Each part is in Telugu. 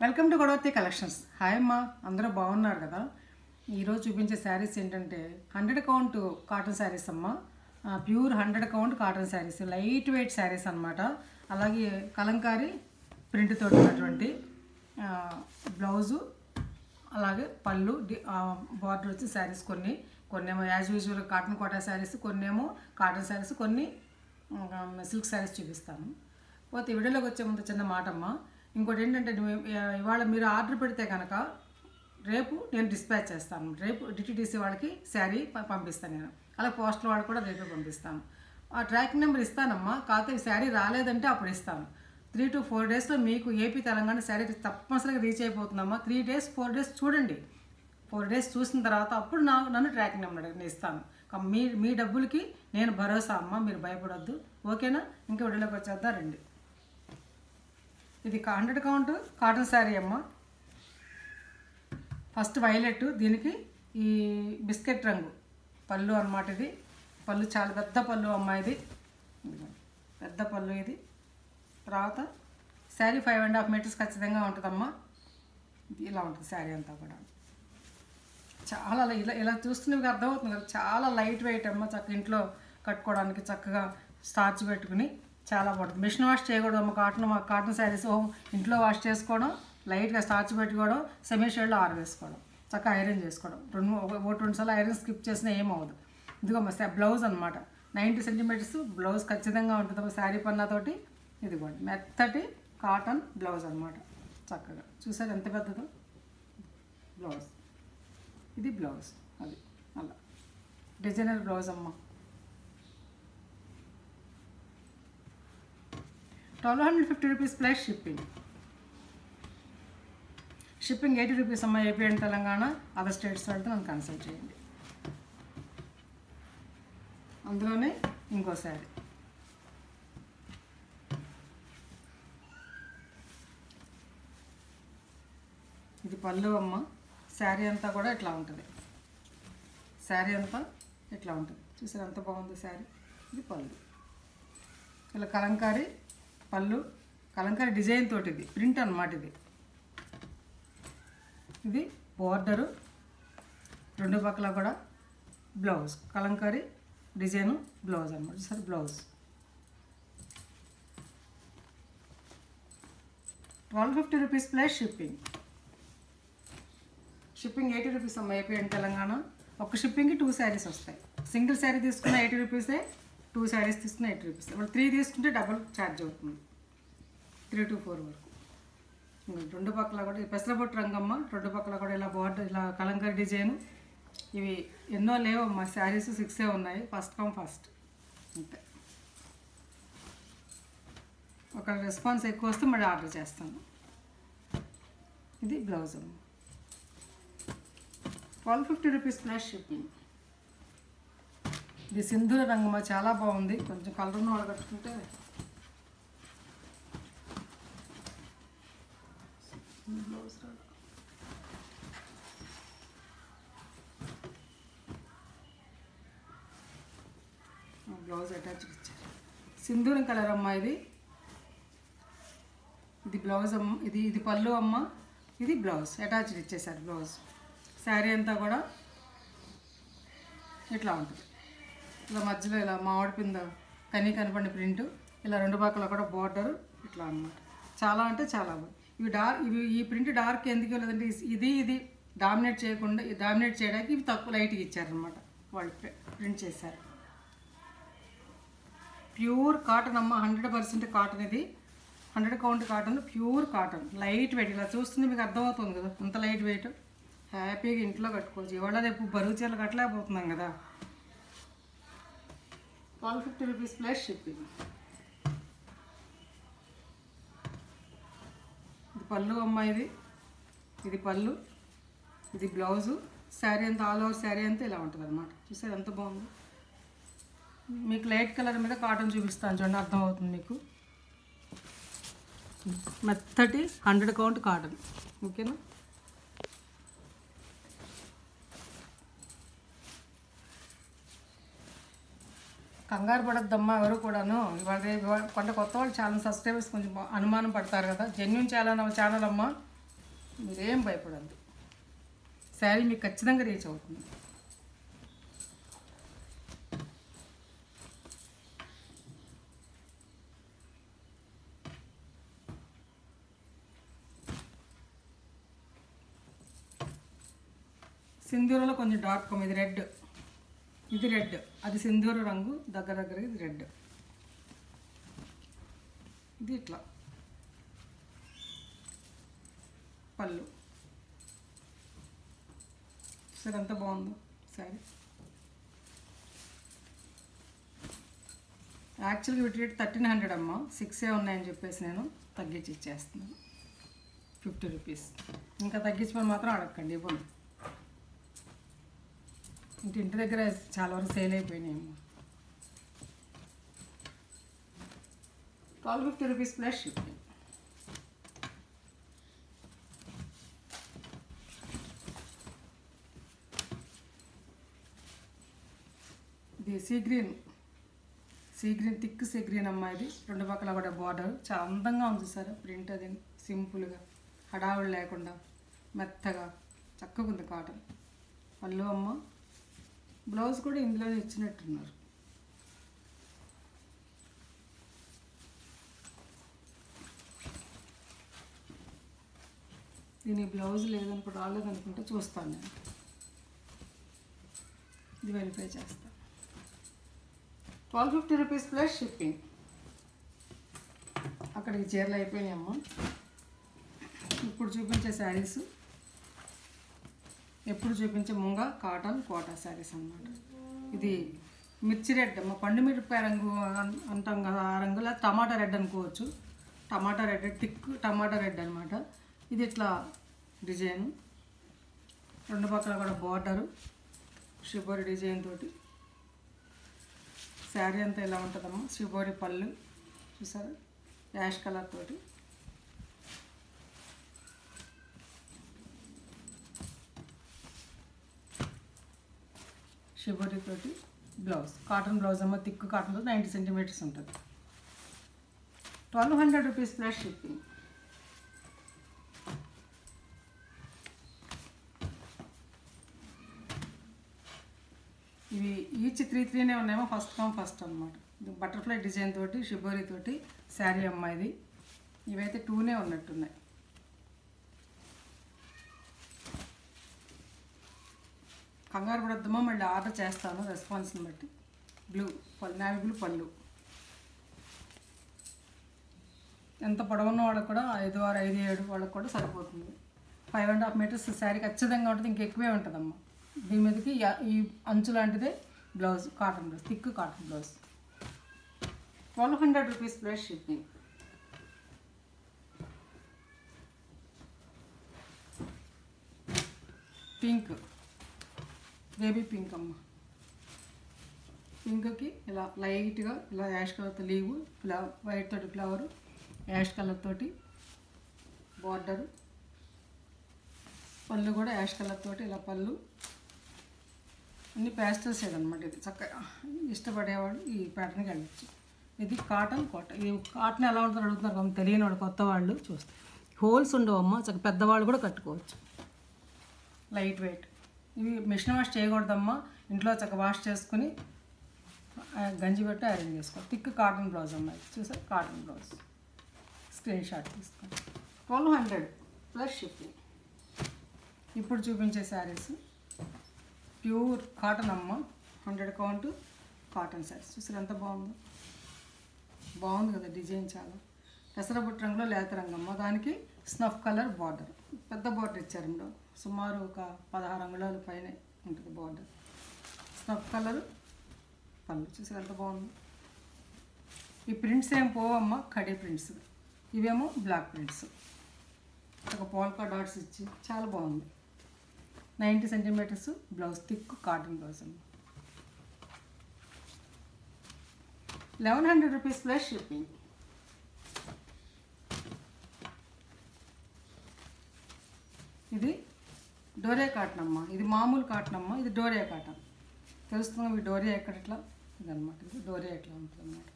Welcome to Godavathi collections. Hi అమ్మా, అందరూ బాగున్నారు కదా. ఈరోజు చూపించే శారీస్ ఏంటంటే 100 కౌంట్ కాటన్ శారీస్ అమ్మ. Pure 100 count cotton saris, light weight saris అనమాట. అలాగే కలంకారీ ప్రింట్ తోటి ఉన్నటువంటి బ్లౌజు, అలాగే పళ్ళు, బార్డర్ వచ్చి శారీస్ కొన్నేమో as usual cotton Kota saris, కొన్నేమో కాటన్ శారీస్, కొన్ని సిల్క్ శారీస్ చూపిస్తాను. పోతే వీడియోలోకి వచ్చే ముందు చిన్న మాట అమ్మ. ఇంకోటి ఏంటంటే, ఇవాళ మీరు ఆర్డర్ పెడితే కనుక రేపు నేను డిస్పాచ్ చేస్తాను. రేపు డిటీడీసీ వాళ్ళకి శారీ పంపిస్తాను నేను. అలా పోస్టల్ వాళ్ళకి కూడా రేపే పంపిస్తాను. ఆ ట్రాకింగ్ నెంబర్ ఇస్తానమ్మా. కాకపోతే శారీ రాలేదంటే అప్పుడు ఇస్తాను. 3 to 4 డేస్లో మీకు ఏపీ తెలంగాణ శారీ తప్పనిసరిగా రీచ్ అయిపోతుందమ్మా. 3 days 4 days చూడండి. 4 days చూసిన తర్వాత అప్పుడు నన్ను ట్రాకింగ్ నెంబర్ నేను ఇస్తాను. మీ డబ్బులకి నేను భరోసా అమ్మ, మీరు భయపడొద్దు, ఓకేనా? ఇంకా వీడియోలోకి వచ్చేద్దా రండి. ఇది 100 కౌంట్ కాటన్ శారీ అమ్మ. ఫస్ట్ వైలెట్, దీనికి ఈ బిస్కెట్ రంగు పళ్ళు అన్నమాట. ఇది పళ్ళు చాలా పెద్ద పళ్ళు అమ్మ, ఇది పెద్ద పళ్ళు. ఇది తర్వాత శారీ 5.5 meters ఖచ్చితంగా ఉంటుందమ్మా. ఇలా ఉంటుంది శారీ అంతా కూడా. చాలా ఇలా చూస్తే మీకు అర్థమవుతుంది కదా, చాలా లైట్ వెయిట్ అమ్మ. చక్కగా ఇంట్లో కట్టుకోవడానికి చక్కగా స్టార్చ్ పెట్టుకుని చాలా బాగుంటుంది. మిషన్ వాష్ చేయకూడదు అమ్మ. కాటన్ శారీస్ ఇంట్లో వాష్ చేసుకోవడం, లైట్గా స్టార్చ్ పెట్టుకోవడం, సెమీ షేడ్లో ఆరవేసుకోవడం, చక్కగా ఐరన్ చేసుకోవడం. 2 సార్లు ఐరన్ స్కిప్ చేసినా ఏమవుదు. ఇదిగో బ్లౌజ్ అనమాట. 90 centimeters బ్లౌజ్ ఖచ్చితంగా ఉంటుంది శారీ పన్నాతోటి. ఇదిగోండి మెత్తటి కాటన్ బ్లౌజ్ అనమాట. చక్కగా చూసారు ఎంత పెద్దదో బ్లౌజ్. ఇది బ్లౌజ్, అది అలా డిజైనర్ బ్లౌజ్ అమ్మ. 1250 rupees ప్లస్ షిప్పింగ్. 80 rupees అమ్మ. AP and Telangana, other states వెళ్తే నన్ను కన్సల్ట్ చేయండి. అందులోనే ఇంకో శారీ. ఇది పళ్ళు అమ్మ. శారీ అంతా కూడా ఇట్లా ఉంటుంది. శారీ అంతా ఇట్లా ఉంటుంది. చూసారు ఎంత బాగుంది శారీ. ఇది పళ్ళు. ఇలా కలంకారీ పళ్ళు, కలంకారీ డిజైన్ తోటి, ఇది ప్రింట్ అన్నమాట. ఇది బోర్డరు, 2 పక్కల కూడా బ్లౌజ్, కలంకారీ డిజైను బ్లౌజ్ అన్నమాట. సరే blouse 1250 rupees plus shipping. 80 rupees అమ్మ. AP and Telangana. ఒక షిప్పింగ్కి 2 శారీస్ వస్తాయి. సింగిల్ శారీ తీసుకున్న 80 rupees, 2 శారీస్ తీసుకున్న 80 rupees. ఇప్పుడు 3 తీసుకుంటే డబుల్ ఛార్జ్ అవుతుంది. 3 to 4 వరకు. 2 పక్కల కూడా పెసరబొట్టు రంగమ్మ. 2 పక్కల కూడా ఇలా బార్డర్, ఇలా కలంకారీ డిజైన్. ఇవి ఎన్నో లేవమ్మా శారీస్, 6 ఉన్నాయి. ఫస్ట్ కమ్ ఫస్ట్ అంతే. ఒక రెస్పాన్స్ ఎక్కువ వస్తే మళ్ళీ ఆర్డర్ చేస్తాను. ఇది బ్లౌజ్ అమ్మ. 1250 rupees ప్లస్ షిప్పింగ్. ఇది సింధూర రంగమ్మ. చాలా బాగుంది. కొంచెం కలర్ ఉన్న వాళ్ళు కట్టుకుంటే బ్లౌజ్ బ్లౌజ్ అటాచ్ ఇచ్చారు. సింధూరం కలర్ అమ్మ. ఇది బ్లౌజ్ అమ్మ. ఇది పళ్ళు అమ్మ. ఇది బ్లౌజ్ అటాచ్డ్ ఇచ్చేసారు. బ్లౌజ్ శారీ అంతా కూడా ఇట్లా ఉంటుంది. ఇలా మధ్యలో ఇలా మామిడి పింద కనపడిన ప్రింట్, ఇలా 2 పక్కల కూడా బార్డరు ఇట్లా అన్నమాట. చాలా అంటే చాలా బాగుంది. ఈ ప్రింట్ డార్క్ ఎందుకు లేదంటే ఇది డామినేట్ చేయకుండా, డామినేట్ చేయడానికి ఇవి తక్కువ లైట్గా ఇచ్చారనమాట. వాళ్ళు ప్రింట్ చేశారు. ప్యూర్ కాటన్ అమ్మ. 100% కాటన్. ఇది 100 count cotton, pure cotton, light weight. ఇలా చూస్తుంది మీకు అర్థమవుతుంది కదా అంత లైట్ వెయిట్. హ్యాపీగా ఇంట్లో కట్టుకోవచ్చు. ఇవాళ రేపు బరువు చీరలు కట్టలేకపోతున్నాం కదా. 1250 rupees ప్లస్ షిప్పింగ్. ఇది పళ్ళు అమ్మ. ఇది పళ్ళు, ఇది బ్లౌజు. శారీ అంతా ఆల్ ఓవర్ శారీ అంతా ఇలా ఉంటుంది అనమాట. చూసారు ఎంత బాగుంది. మీకు లైట్ కలర్ మీద కాటన్ చూపిస్తాను చూడండి, అర్థమవుతుంది మీకు. మెత్తటి 100 కౌంట్ కాటన్, ఓకేనా? కంగారు పడద్దమ్మా ఎవరు కూడాను. ఇవాళ కొంత కొత్త వాళ్ళు చాలా సబ్స్క్రైబర్స్ కొంచెం అనుమానం పడతారు కదా. జెన్యూన్ ఛానల్ అమ్మ. మీరేం భయపడద్దు, శారీ మీకు ఖచ్చితంగా రీచ్ అవుతుంది. సింధూరలో కొంచెం డార్క్, ఇది రెడ్, ఇది రెడ్, అది సింధూర రంగు దగ్గర దగ్గర, ఇది రెడ్, ఇది ఇట్లా పళ్ళు. సరే ఎంత బాగుందో శారీ. యాక్చువల్గా వీటి రేట్ 1300 అమ్మ, 6 ఉన్నాయని చెప్పేసి నేను తగ్గించి ఇచ్చేస్తున్నాను, 50 రూపీస్. ఇంకా తగ్గించమని మాత్రం అడగండి, ఇవ్వండి. ఇంటి దగ్గర చాలా వరకు సేల్ అయిపోయినాయమ్మా. 1250 రూపీస్ ప్లస్ షిప్పింగ్. ఇది sea green thick sea green అమ్మా. ఇది రెండు పక్కల కూడా బార్డర్ చాలా అందంగా ఉంది సార్. ప్రింట్ అది సింపుల్గా, హడావుడి లేకుండా మెత్తగా చక్కగా ఉంది కాటన్. పళ్ళు అమ్మ, బ్లౌజ్ కూడా ఇందులోనే ఇచ్చినట్టున్నారు. దీని బ్లౌజ్ లేదనుకుంటే, రాలేదనుకుంటే చూస్తాను నేను, ఇది వెరిఫై చేస్తాను. 1250 రూపీస్ ప్లస్ షిప్పింగ్. అక్కడికి చీరలు అయిపోయినాయమ్మా. ఇప్పుడు చూపించే శారీస్, ఎప్పుడు చూపించే ముంగ కాటన్ కోటా శారీస్ అన్నమాట. ఇది మిర్చి రెడ్ అమ్మ, పండు మిరపకాయ రంగు అంటాం కదా, ఆ రంగులో టమాటా రెడ్ అనుకోవచ్చు. టమాటా రెడ్, థిక్ టమాటా రెడ్ అనమాట. ఇది ఇట్లా డిజైన్, రెండు పక్కల కూడా బార్డరు షిబోరి డిజైన్ తోటి. శారీ అంతా ఇలా ఉంటుందమ్మా. షిబోరి పళ్ళు చూసారా, యాష్ కలర్ తోటి. షిబోరి తోటి బ్లౌజ్, కాటన్ బ్లౌజ్ అమ్మ, థిక్ కాటన్ బ్లౌజ్, 90 సెంటీమీటర్స్ ఉంటుంది. 1200 రూపీస్ ప్లస్ షిప్పింగ్. ఇవి ఈచ్ 3 ఉన్నాయేమో, ఫస్ట్ కమ్ ఫస్ట్ అనమాట. బటర్ఫ్లై డిజైన్ తోటి షిబోరి తోటి శారీ అమ్మ. ఇది ఇవైతే 2 ఉన్నట్టున్నాయి. కంగారు పడొద్దమ్మా, మళ్ళీ ఆర్డర్ చేస్తాను రెస్పాన్స్ని బట్టి. బ్లూ పళ్ళు, నావీ బ్లూ పళ్ళు. ఎంత పొడవున్న వాళ్ళకి కూడా 5, 6, 5, 7 వాళ్ళకి కూడా సరిపోతుంది. 5.5 మీటర్స్ శారీ ఖచ్చితంగా ఉంటుంది, ఇంకెక్కువే ఉంటుందమ్మా. దీని మీదకి ఈ అంచు లాంటిదే blouse, cotton blouse, thick cotton blouse. 1200 rupees plus shipping. Pink, baby pink అమ్మ. పింక్కి ఇలా లైట్గా ఇలా యాష్ కలర్తో లీవు, వైట్ తోటి ఫ్లవరు, యాష్ కలర్ తోటి బార్డరు, పళ్ళు కూడా యాష్ కలర్ తోటి ఇలా పళ్ళు. అన్ని ప్యాస్టల్ షేడ్ అనమాట. ఇది చక్కగా ఇష్టపడేవాడు ఈ ప్యాటర్న్కి వెళ్ళచ్చు. ఇది కాటన్ కోట. ఇది కాటన్ ఎలా ఉంటుందో అడుగుతున్నారు కదా, తెలియని వాళ్ళు, కొత్త వాళ్ళు చూస్తే హోల్స్ ఉండవమ్మా, చక్క పెద్దవాళ్ళు కూడా కట్టుకోవచ్చు. Light weight. ఇవి మిషన్ వాష్ చేయకూడదమ్మా, ఇంట్లో చక్క వాష్ చేసుకుని గంజి పెట్టి ఐరన్ చేసుకోవాలి. థిక్ కాటన్ బ్లౌజ్ అమ్మాయి, చూసారు కాటన్ బ్లౌజ్. స్క్రీన్ షాట్ తీసుకోండి. 1200 ప్లస్ షిప్పింగ్. ఇప్పుడు చూపించే శారీస్ ప్యూర్ కాటన్ అమ్మ, 100 కౌంట్ కాటన్ శారీస్. చూసారు ఎంత బాగుందో, బాగుంది కదా డిజైన్. చాలా పెసరబుట్ట రంగులో లేత రంగమ్మ, దానికి స్నఫ్ కలర్ బార్డర్, పెద్ద బార్డర్ ఇచ్చారు. ఇందులో సుమారు ఒక 16 అంగుళాల పైన ఉంటుంది బార్డర్. స్నఫ్ కలర్ పళ్ళు. చూసారు ఎంత బాగుంది. ఈ ప్రింట్స్ ఏం పోవమ్మ, కడీ ప్రింట్స్. ఇవేమో బ్లాక్ ప్రింట్స్, ఒక పోల్కా డాట్స్ ఇచ్చి చాలా బాగుంది. 90 centimetres blouse, thick cotton blouse అమ్మ. 1100 రూపీస్ ప్లస్ షిప్పింగ్. ఇది డోరియా కాటన్ అమ్మ. ఇది మామూలు కాటన్ అమ్మ, ఇది డోరియా కాటన్. తెలుస్తుందా మీ డోరియా ఎక్కడ ఇట్లా, ఇదనమాట. ఇది డోరియా ఎట్లా ఉంటుంది అన్నమాట.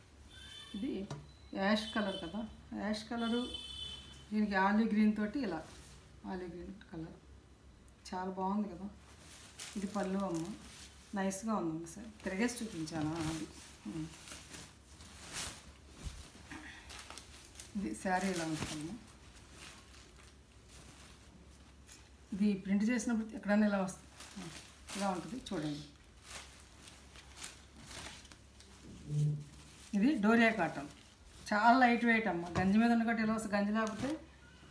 ఇది యాష్ కలర్ కదా, యాష్ కలరు, దీనికి ఆలివ్ గ్రీన్ తోటి ఇలా ఆలివ్ గ్రీన్ కలర్ చాలా బాగుంది కదా. ఇది పళ్ళు అమ్మ, నైస్గా ఉందమ్మ. సార్ తిరిగేసి చూపించాను అది. ఇది శారీ ఇలా ఉంటుందమ్మా. ఇది ప్రింట్ చేసినప్పుడు ఎక్కడైనా ఇలా వస్తుంది, ఇలా ఉంటుంది చూడండి. ఇది డోరియా కాటన్, చాలా లైట్ వెయిట్ అమ్మ. గంజి మీద ఉన్న కట్టి ఇలా వస్తుంది, గంజి లేకపోతే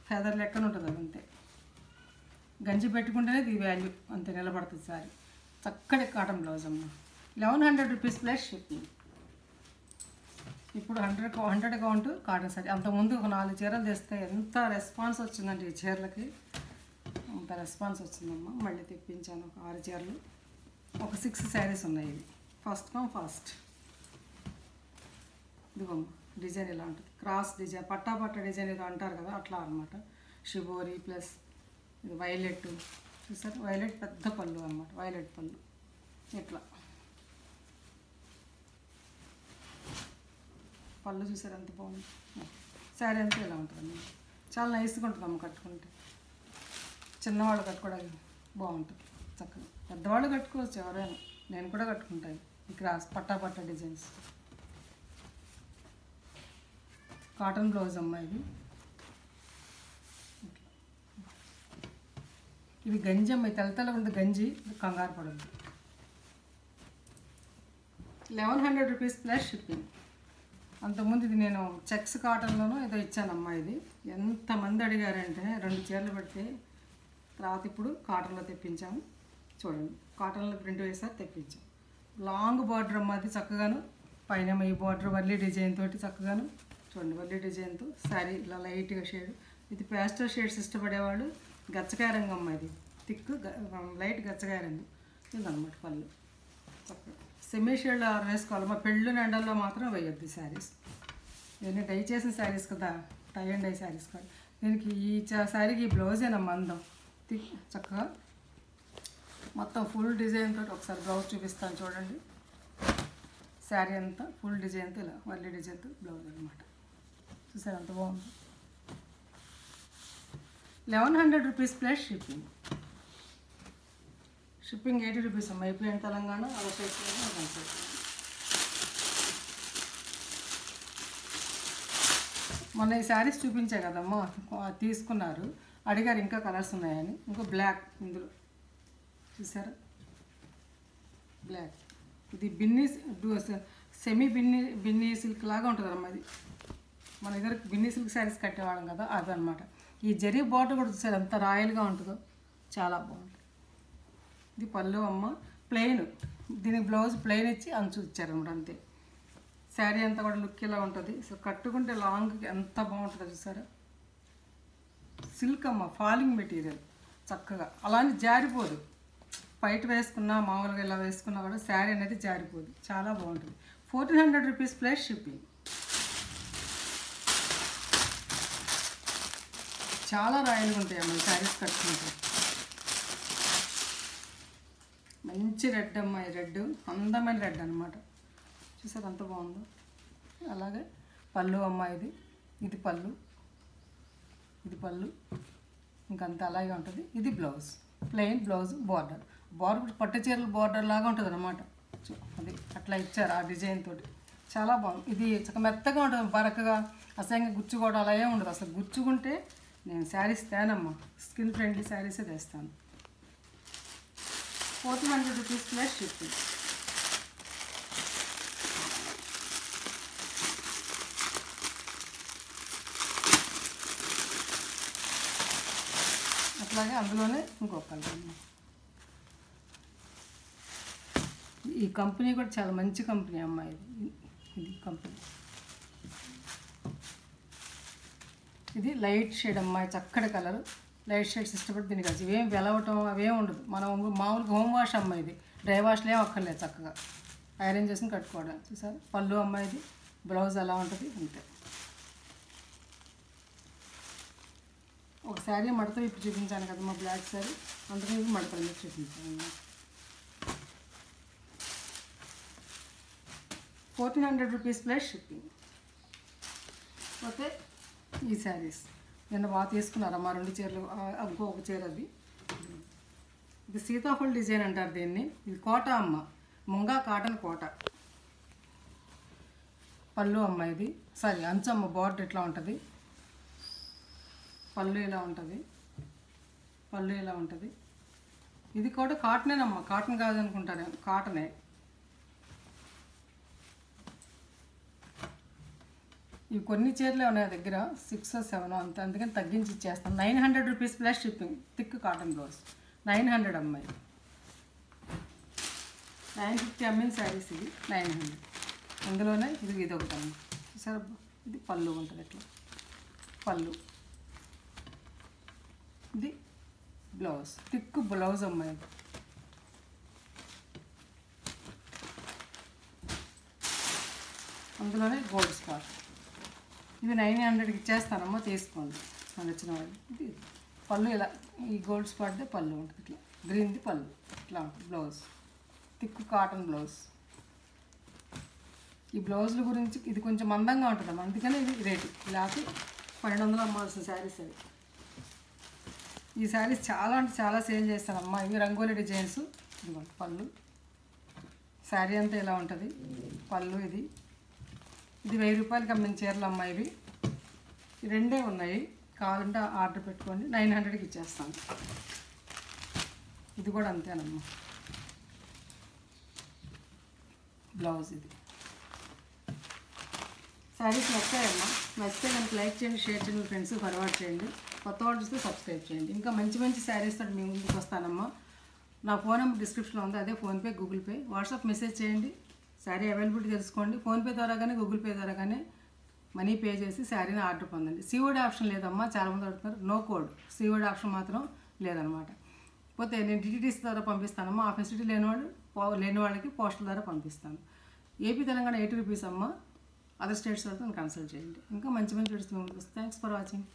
ఫెదర్ లెక్కన ఉంటుంది అది అంతే. గంజి పెట్టుకుంటేనే ఇది వాల్యూ అంతే, నిలబడుతుంది సారీ. చక్కటి కాటన్ బ్లౌజ్ అమ్మ. 1100 రూపీస్ ప్లస్ షిప్పింగ్. ఇప్పుడు 100 కౌంట్ కాటన్ సారీ. అంతకుముందు ఒక 4 చీరలు తెస్తే ఎంత రెస్పాన్స్ వచ్చిందంటే ఈ చీరలకి, అంత రెస్పాన్స్ వచ్చిందమ్మా. మళ్ళీ తెప్పించాను ఒక 6 చీరలు, ఒక 6 శారీస్ ఉన్నాయి. ఇవి ఫస్ట్ కమ్ ఫాస్ట్. ఇదిగోమ్మ డిజైన్ ఇలా ఉంటుంది, క్రాస్ డిజైన్, పట్టా డిజైన్ ఏదో అంటారు కదా అట్లా అనమాట. షిబోరి ప్లస్ ఇది వైలెట్ చూసారు, వైలెట్ పెద్ద పళ్ళు అనమాట, వైలెట్ పళ్ళు ఇట్లా. పళ్ళు చూసారు ఎంత బాగుంది. శారీ అంతా ఇలా ఉంటుంది, చాలా నైస్గా ఉంటుంది అమ్మ కట్టుకుంటే. చిన్నవాళ్ళు కట్టుకోవడానికి బాగుంటుంది చక్కగా, పెద్దవాళ్ళు కట్టుకోవచ్చు ఎవరైనా, నేను కూడా కట్టుకుంటాను. ఈ క్రాస్ పట్టా డిజైన్స్. కాటన్ బ్లౌజ్ అమ్మ ఇది. ఇది గంజి అమ్మ, తెల్ల ఉంది గంజి, కంగారు పడద్దు. 1100 రూపీస్ ప్లస్ షిప్పింగ్. అంతకుముందు ఇది నేను చెక్స్ కాటన్లోనూ ఏదో ఇచ్చానమ్మా. ఇది ఎంతమంది అడిగారంటే 2 చీరలు పెడితే, తర్వాత ఇప్పుడు కాటన్లో తెప్పించాము. చూడండి కాటన్లో ప్రింట్ వేసారు తెప్పించాం. లాంగ్ బార్డర్ అమ్మ, అది చక్కగాను పైన ఈ బార్డర్ వర్లీ డిజైన్ తోటి చక్కగాను చూడండి, వర్లీ డిజైన్తో శారీ ఇలా లైట్గా షేడ్. ఇది పేస్టల్ షేడ్స్ ఇష్టపడేవాళ్ళు గచ్చకాయ రంగు అమ్మ, ఇది థిక్ లైట్ గచ్చకాయ రంగు. ఇదన్నమాట పళ్ళు. చక్కగా సెమీ షేడ్ వేసుకోవాలమ్మా, పెళ్ళు ఎండల్లో మాత్రం వేయొద్దు ఈ శారీస్. ఇవన్నీ డై చేసిన శారీస్ కదా, టై అండ్ డై శారీస్ కాదు. దీనికి ఈ శారీకి ఈ బ్లౌజేనమ్మా అందం. థిక్ చక్కగా మొత్తం ఫుల్ డిజైన్ తోటి ఒకసారి బ్లౌజ్ చూపిస్తాను చూడండి. శారీ అంతా ఫుల్ డిజైన్తో ఇలా వర్లీ డిజైన్తో బ్లౌజ్ అనమాట. చూసారు ఎంత బాగుంది. 1100 rupees plus shipping. Shipping 80 rupees అమ్మ. అయిపోయిన తెలంగాణ అలా మొన్న ఈ శారీస్ చూపించే కదమ్మా, తీసుకున్నారు, అడిగారు ఇంకా కలర్స్ ఉన్నాయని. ఇంకో బ్లాక్ ఇందులో చూసారా, బ్లాక్. ఇది బిన్నీ సెమీ బిన్నీ సిల్క్ లాగా ఉంటుంది అమ్మ. ఇది మన దగ్గర బిన్నీ సిల్క్ శారీస్ కట్టేవాళ్ళం కదా, అదనమాట. ఈ జరీ బార్డర్ కూడా చూసారు ఎంత రాయల్గా ఉంటుందో, చాలా బాగుంటుంది. ఇది పళ్ళు అమ్మ, ప్లెయిన్. దీనికి బ్లౌజ్ ప్లెయిన్ ఇచ్చి అంచు ఇచ్చారనమాట అంతే. శారీ అంతా కూడా లుక్ ఇలా ఉంటుంది. సో కట్టుకుంటే లాంగ్ ఎంత బాగుంటుందో చూసారా. సిల్క్ అమ్మ, ఫాలింగ్ మెటీరియల్ చక్కగా, అలానే జారిపోదు. బయట వేసుకున్నా మామూలుగా ఇలా వేసుకున్నా కూడా శారీ అనేది జారిపోదు, చాలా బాగుంటుంది. 1400 రూపీస్ ప్లస్ షిప్పింగ్. చాలా రాయలుగా ఉంటాయి అమ్మ శారీస్ కట్టుకుంటే. మంచి రెడ్ అమ్మ, రెడ్ అందమైన రెడ్ అనమాట. చూసారు ఎంత బాగుందో. అలాగే పళ్ళు అమ్మ, ఇది పళ్ళు, ఇది పళ్ళు ఇంకంత అలాగే ఉంటుంది. ఇది బ్లౌజ్, ప్లెయిన్ బ్లౌజ్, బార్డర్ పట్టు చీరలు బార్డర్ లాగా ఉంటుంది అనమాట. అది అట్లా ఇచ్చారు ఆ డిజైన్ తోటి, చాలా బాగుంది. ఇది చక్క మెత్తగా ఉంటుంది, బరకగా అసహ్యంగా గుచ్చుకోవడం అలా ఏమి ఉండదు. అసలు గుచ్చుకుంటే నేను శారీస్ తేనమ్మా, స్కిన్ ఫ్రెండ్లీ శారీసే తెస్తాను. 1400 రూపీస్ ప్లస్ షిప్పింగ్. అట్లాగే అందులోనే ఇంకొక కలర్. ఈ కంపెనీ కూడా చాలా మంచి కంపెనీ అమ్మ. ఇది కంపెనీ, ఇది లైట్ షేడ్ అమ్మాయి, చక్కటి కలర్. లైట్ షేడ్స్ ఇష్టపడి దీనికి కలిసి ఇవేం వెలవటం అవేం ఉండదు. మనం మామూలుగా హోమ్ వాష్ అమ్మాయి, ఇది డ్రై వాష్లో ఏం అక్కర్లేదు, చక్కగా ఐరన్ చేసుకుని కట్టుకోవడం. చూసారు పళ్ళు అమ్మాయిది, బ్లౌజ్ అలా ఉంటుంది అంతే. ఒక శారీ మడత ఇప్పుడు చూపించాను కదా మా బ్లాక్ శారీ, అందుకని మడతలు మీకు చూపించాను. 1400 రూపీస్ ప్లస్ షిప్పింగ్. ఓకే, ఈ శారీస్ నిన్న బాగా తీసుకున్నారమ్మా 2 చీరలు. ఇంకొక చీర అది. ఇది సీతాఫల్ డిజైన్ అంటారు దీన్ని. ఇది కోట అమ్మ, ముంగా కాటన్ కోట. పళ్ళు అమ్మ ఇది, సారీ అంచమ్మ. బార్డర్ ఇట్లా ఉంటుంది, పళ్ళు ఇలా ఉంటుంది, పళ్ళు ఇలా ఉంటుంది. ఇది కూడా కాటనేనమ్మా, కాటన్ కాదనుకుంటాను, కాటనే. ఇవి కొన్ని చీరలే ఉన్నాయి దగ్గర, 6 or 7 అంత, అందుకని తగ్గించి ఇచ్చేస్తాను. 900 rupees plus shipping. Thick cotton blouse 900 అమ్మాయి. 950 ఎంఎల్ శారీస్ ఇవి 900. అందులోనే ఇది ఒకటి అమ్మ. సరే, ఇది పళ్ళు ఉంటుంది ఇట్లా, పళ్ళు. ఇది బ్లౌజ్, థిక్ బ్లౌజ్ అమ్మాయి. అందులోనే గోల్డ్ స్పాట్. ఇవి 900కి ఇచ్చేస్తానమ్మా, తీసుకోండి మనకు వచ్చిన వాళ్ళు. ఇది పళ్ళు ఇలా, ఈ గోల్డ్ స్పాట్దే పళ్ళు ఉంటుంది ఇట్లా, గ్రీన్ది పళ్ళు ఇట్లా ఉంటుంది. Blouse thick cotton blouse. ఈ బ్లౌజుల గురించి ఇది కొంచెం మందంగా ఉంటుందమ్మా, అందుకని ఇది రేటు. లేకపోతే 1200 అమ్మాల్సిన శారీస్ అవి. ఈ శారీస్ చాలా అంటే చాలా సేల్ చేస్తానమ్మా. ఇవి రంగోలీ డిజైన్స్. ఇదిగోండి పళ్ళు, శారీ అంతా ఇలా ఉంటుంది, పళ్ళు. ఇది 1000 రూపాయలకి అమ్మిన చీరలు అమ్మా ఇవి. ఈ రెండే ఉన్నాయి, కావాలంటే ఆర్డర్ పెట్టుకోండి. 900కి ఇచ్చేస్తాను. ఇది కూడా అంతేనమ్మా, బ్లౌజ్. ఇది శారీస్ నచ్చాయమ్మా. నచ్చితే కనుక లైక్ చేయండి, షేర్ చేయండి, ఫ్రెండ్స్ ఫార్వర్డ్ చేయండి. కొత్త వాళ్ళు చూస్తే సబ్స్క్రైబ్ చేయండి. ఇంకా మంచి మంచి శారీస్తో మీ ముందుకు వస్తానమ్మా. నా ఫోన్ నెంబర్ డిస్క్రిప్షన్లో ఉంది, అదే PhonePe, Google pay. WhatsApp message చేయండి, శారీ అవైలబిలిటీ తెలుసుకోండి. ఫోన్పే ద్వారా కానీ గూగుల్ పే ద్వారా కానీ మనీ పే చేసి శారీని ఆర్డర్ పొందండి. సిఓడి ఆప్షన్ లేదమ్మా, చాలామంది అడుగుతున్నారు. నో కోడ్, సిఓడి ఆప్షన్ మాత్రం లేదనమాట. పోతే నేను డిటిడిసి ద్వారా పంపిస్తానమ్మా. ఆ ఫెసిలిటీ లేని వాళ్ళకి పోస్టల్ ద్వారా పంపిస్తాను. ఏపీ తెలంగాణ 80 రూపీస్ అమ్మ. అదర్ స్టేట్స్ వాళ్ళతో కన్సల్ట్ చేయండి. ఇంకా మంచి మంచి వీడియోస్. Thanks for watching.